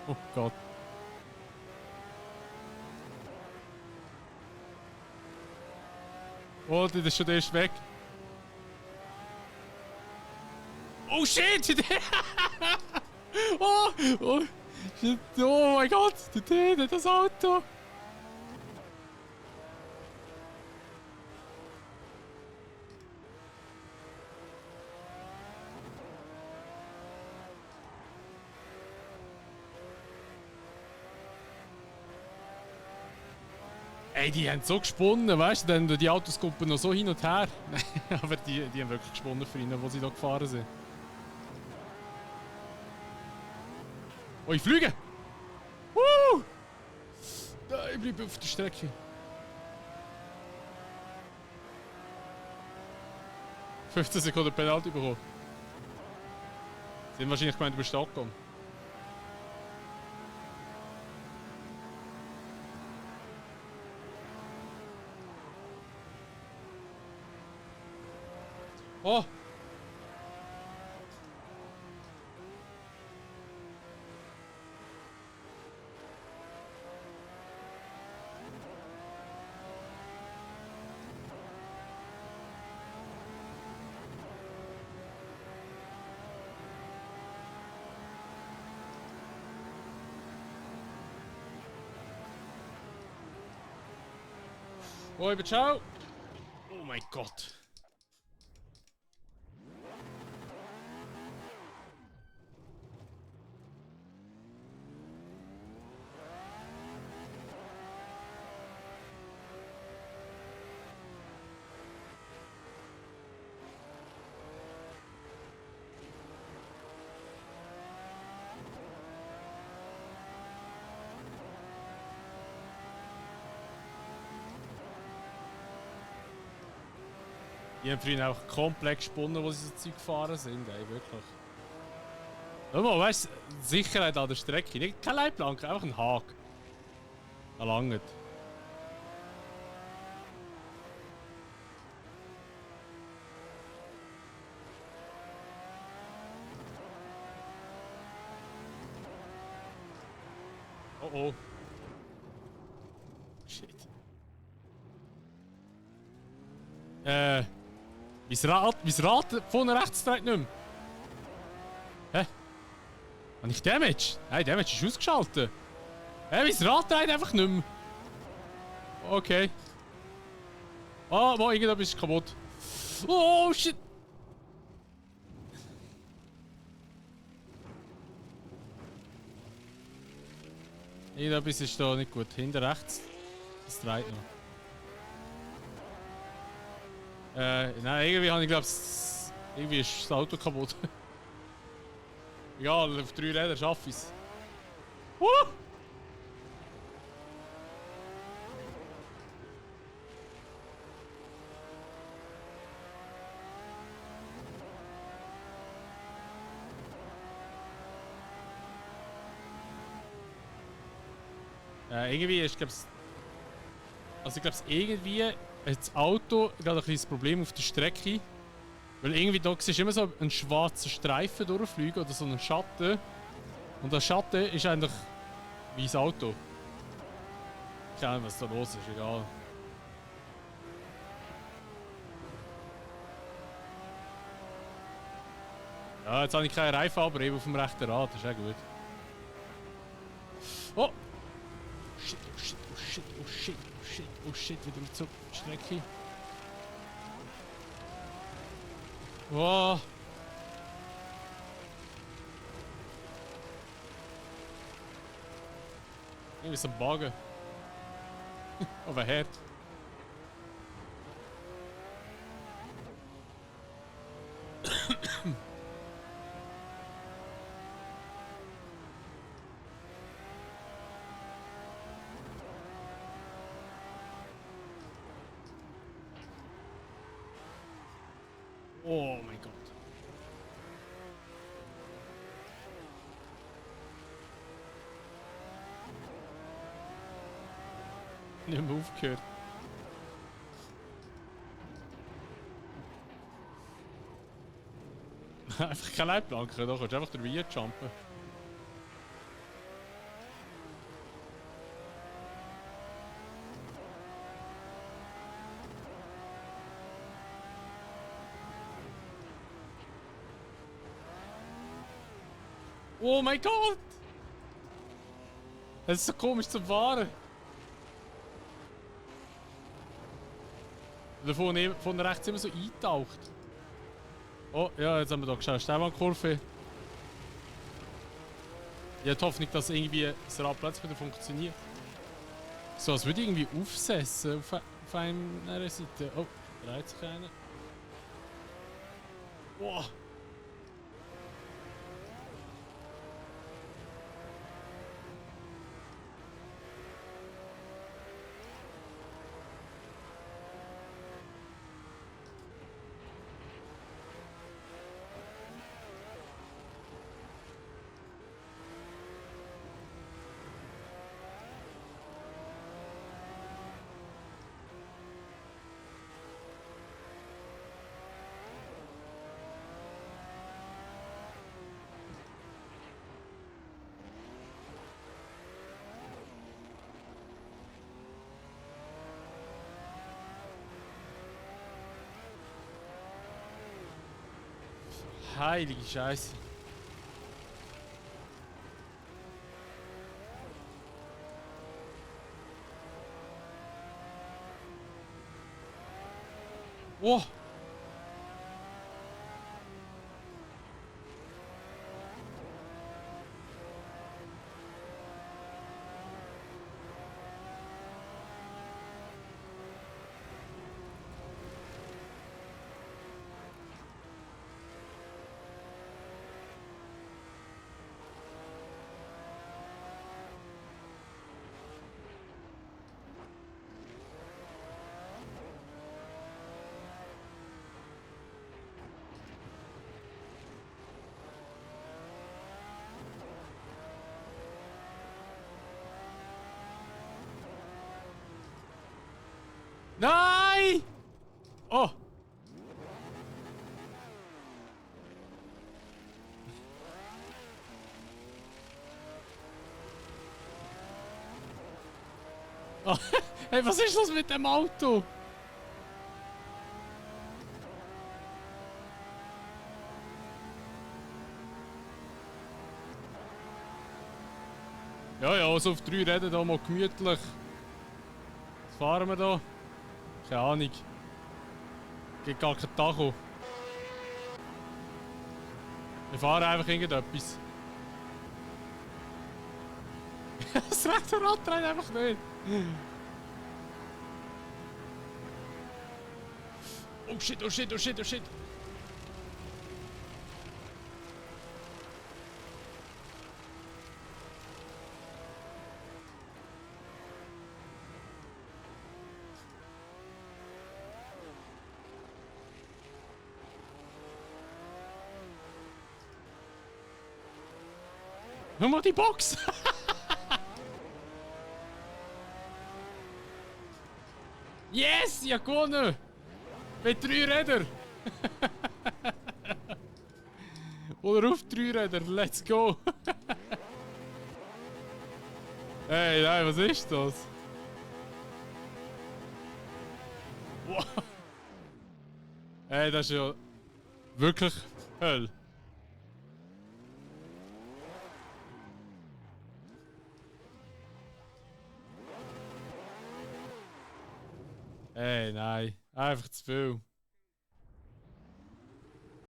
Oh Gott. Oh, das ist schon der ist weg. Oh shit! Oh, oh, shit. Oh mein Gott, das Auto. Ey, die haben so gesponnen, weißt du, dann die Autos gucken noch so hin und her. Aber die haben wirklich gesponnen für ihn, wo sie da gefahren sind. Oh, ich fliege! Ich bleibe auf der Strecke. 15 Sekunden Penalty bekommen. Sie haben wahrscheinlich gemeint über Stockholm. Oh! Oh, ciao! Oh mein Gott! Die haben früher auch komplett gesponnen, wo sie so Zeug gefahren sind, ey, wirklich. Schau mal, weißt du, Sicherheit an der Strecke. Nicht kein Leitplanke, einfach ein Haken. Da langt. Oh oh. Shit. Mein Rad vorne rechts dreht nicht mehr. Hä? Habe ich Damage? Nein, Damage ist ausgeschaltet. Hä, mein Rad dreht einfach nicht mehr. Okay. Ah, oh, irgendetwas ist kaputt. Oh, shit. Irgendetwas ist da nicht gut. Hinter rechts. Das dreht noch. Nein, irgendwie habe ich glaube irgendwie ist das Auto kaputt. Egal, auf 3 Rädern schaffe ich es. Irgendwie ist, glaube ich glaube irgendwie hat das Auto gerade ein kleines Problem auf der Strecke. Weil irgendwie da siehst du immer so einen schwarzen Streifen durchfliegen oder so einen Schatten. Und der Schatten ist eigentlich wie das Auto. Keine Ahnung, was da los ist, egal. Ja, jetzt habe ich keine Reifen abreiben auf dem rechten Rad, das ist auch gut. Oh! Shit, oh shit, oh shit, oh shit, oh shit, oh shit, wieder zur Strecke. Wow! Irgendwie so ein Bagger. Overhead. Oh mein Gott. Nicht mehr aufgehört. Einfach kein Leitplanke, da kannst du einfach drüber jumpen. Oh mein Gott! Das ist so komisch zum Fahren. Oder von rechts immer so eintaucht. Oh, ja, jetzt haben wir da geschaut. Steinwandkurve. Ich habe die Hoffnung, dass irgendwie das Radplatz wieder funktioniert. So, es würde irgendwie aufsetzen auf einer Seite. Oh, dreht sich einer. Wow. Heilige Scheiße. Oh! Nein! Oh! Oh, hey, was ist das mit dem Auto? Ja, ja, also auf 3 Rädern da mal gemütlich. Was fahren wir da? Keine Ahnung. Geht gar kein Tacho. Wir fahren einfach irgendetwas. Das rechte Rad dreht einfach nicht. Oh shit, oh shit, oh shit, oh shit. Hör mal die Box! Yes! Ich hab gewonnen! Mit 3 Rädern! Oder auf 3 Rädern, let's go! Hey, nein, was ist das? Wow. Hey, das ist ja wirklich Hölle. Hey, nein, einfach zu viel.